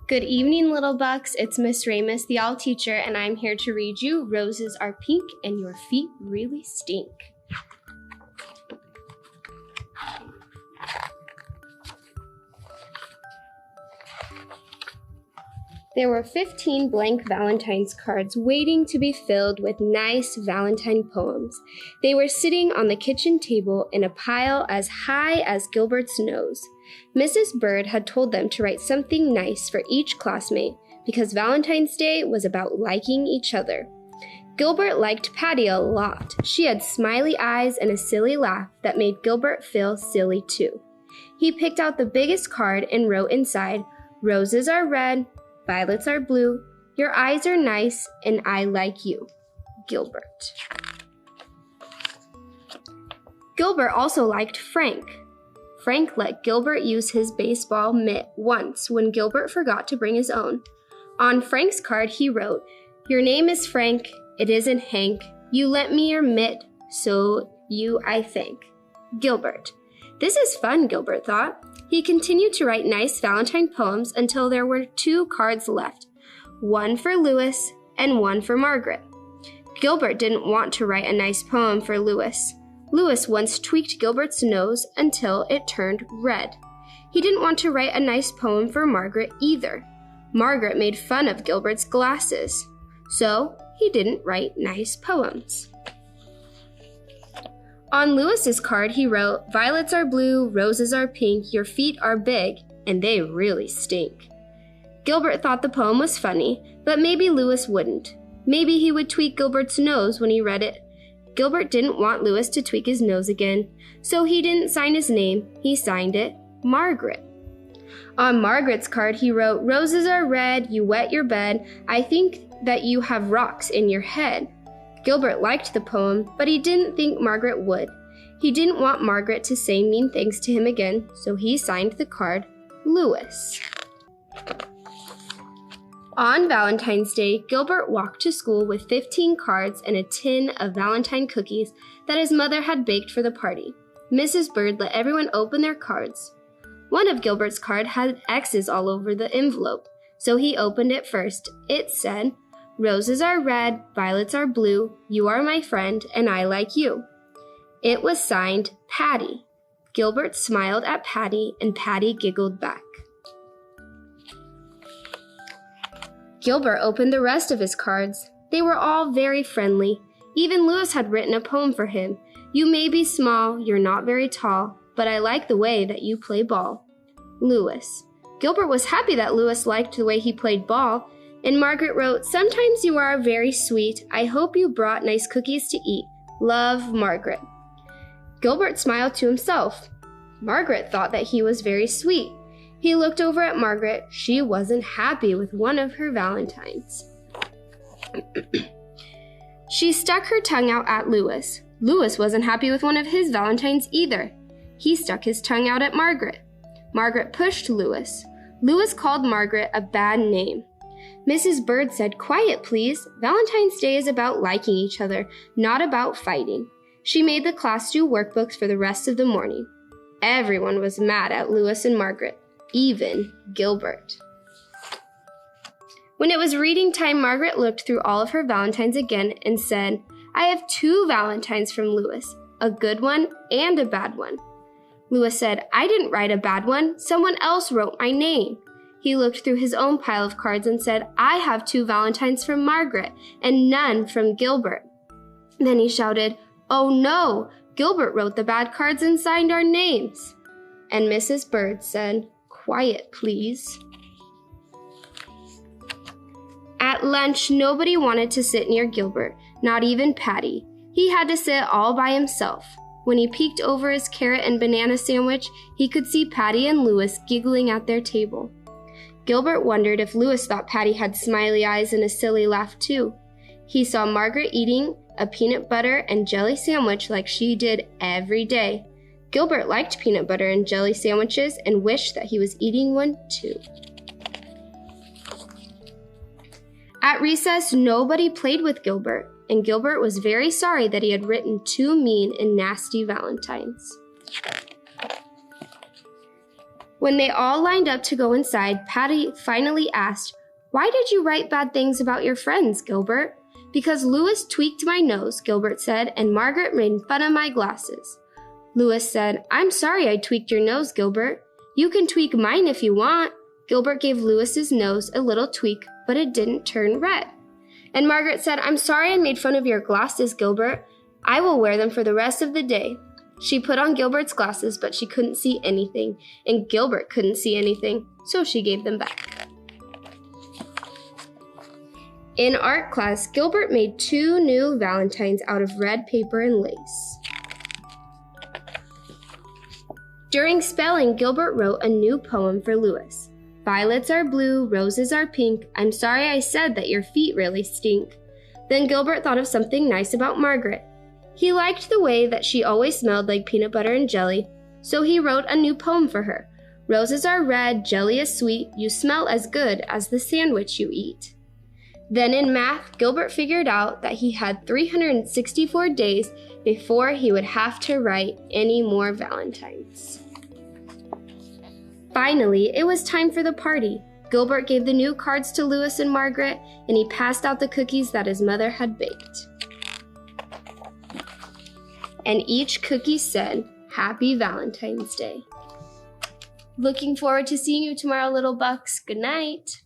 Good evening, little bucks. It's Miss Ramos, the owl teacher, and I'm here to read you Roses Are Pink and Your Feet Really Stink. There were 15 blank Valentine's cards waiting to be filled with nice Valentine poems. They were sitting on the kitchen table in a pile as high as Gilbert's nose. Mrs. Bird had told them to write something nice for each classmate because Valentine's Day was about liking each other. Gilbert liked Patty a lot. She had smiley eyes and a silly laugh that made Gilbert feel silly too. He picked out the biggest card and wrote inside, "Roses are red, violets are blue, your eyes are nice, and I like you, Gilbert." Gilbert also liked Frank. Frank let Gilbert use his baseball mitt once when Gilbert forgot to bring his own. On Frank's card he wrote, "Your name is Frank, it isn't Hank. You lent me your mitt, so you I thank, Gilbert." This is fun, Gilbert thought. He continued to write nice Valentine poems until there were 2 cards left, one for Louis and one for Margaret. Gilbert didn't want to write a nice poem for Louis. Louis once tweaked Gilbert's nose until it turned red. He didn't want to write a nice poem for Margaret either. Margaret made fun of Gilbert's glasses, so he didn't write nice poems. On Louis's card, he wrote, "Violets are blue, roses are pink, your feet are big, and they really stink." Gilbert thought the poem was funny, but maybe Louis wouldn't. Maybe he would tweak Gilbert's nose when he read it. Gilbert didn't want Louis to tweak his nose again, so he didn't sign his name. He signed it, Margaret. On Margaret's card, he wrote, "Roses are red, you wet your bed, I think that you have rocks in your head." Gilbert liked the poem, but he didn't think Margaret would. He didn't want Margaret to say mean things to him again, so he signed the card, Louis. On Valentine's Day, Gilbert walked to school with 15 cards and a tin of Valentine cookies that his mother had baked for the party. Mrs. Bird let everyone open their cards. One of Gilbert's cards had X's all over the envelope, so he opened it first. It said, "Roses are red, violets are blue, you are my friend, and I like you." It was signed Patty. Gilbert smiled at Patty, and Patty giggled back. Gilbert opened the rest of his cards. They were all very friendly. Even Louis had written a poem for him. "You may be small, you're not very tall, but I like the way that you play ball." Louis. Gilbert was happy that Louis liked the way he played ball, and Margaret wrote, "Sometimes you are very sweet. I hope you brought nice cookies to eat. Love, Margaret." Gilbert smiled to himself. Margaret thought that he was very sweet. He looked over at Margaret. She wasn't happy with one of her Valentines. She stuck her tongue out at Louis. Louis wasn't happy with one of his Valentines either. He stuck his tongue out at Margaret. Margaret pushed Louis. Louis called Margaret a bad name. Mrs. Bird said, "Quiet, please. Valentine's Day is about liking each other, not about fighting." She made the class do workbooks for the rest of the morning. Everyone was mad at Louis and Margaret, even Gilbert. When it was reading time, Margaret looked through all of her Valentines again and said, "I have 2 Valentines from Louis, a good one and a bad one." Louis said, "I didn't write a bad one. Someone else wrote my name." He looked through his own pile of cards and said, "I have 2 Valentines from Margaret and none from Gilbert." Then he shouted, "Oh no, Gilbert wrote the bad cards and signed our names." And Mrs. Bird said, "Quiet, please." At lunch, nobody wanted to sit near Gilbert, not even Patty. He had to sit all by himself. When he peeked over his carrot and banana sandwich, he could see Patty and Louis giggling at their table. Gilbert wondered if Louis thought Patty had smiley eyes and a silly laugh too. He saw Margaret eating a peanut butter and jelly sandwich like she did every day. Gilbert liked peanut butter and jelly sandwiches and wished that he was eating one too. At recess, nobody played with Gilbert, and Gilbert was very sorry that he had written 2 mean and nasty Valentines. When they all lined up to go inside, Patty finally asked, "Why did you write bad things about your friends, Gilbert?" "Because Louis tweaked my nose," Gilbert said, "and Margaret made fun of my glasses." Louis said, "I'm sorry I tweaked your nose, Gilbert. You can tweak mine if you want." Gilbert gave Louis's nose a little tweak, but it didn't turn red. And Margaret said, "I'm sorry I made fun of your glasses, Gilbert. I will wear them for the rest of the day." She put on Gilbert's glasses, but she couldn't see anything, and Gilbert couldn't see anything, so she gave them back. In art class, Gilbert made 2 new valentines out of red paper and lace. During spelling, Gilbert wrote a new poem for Louis. "Violets are blue, roses are pink. I'm sorry I said that your feet really stink." Then Gilbert thought of something nice about Margaret. He liked the way that she always smelled like peanut butter and jelly, so he wrote a new poem for her. "Roses are red, jelly is sweet. You smell as good as the sandwich you eat." Then in math, Gilbert figured out that he had 364 days before he would have to write any more valentines. Finally, it was time for the party. Gilbert gave the new cards to Louis and Margaret, and he passed out the cookies that his mother had baked. And each cookie said, "Happy Valentine's Day." Looking forward to seeing you tomorrow, little bucks. Good night.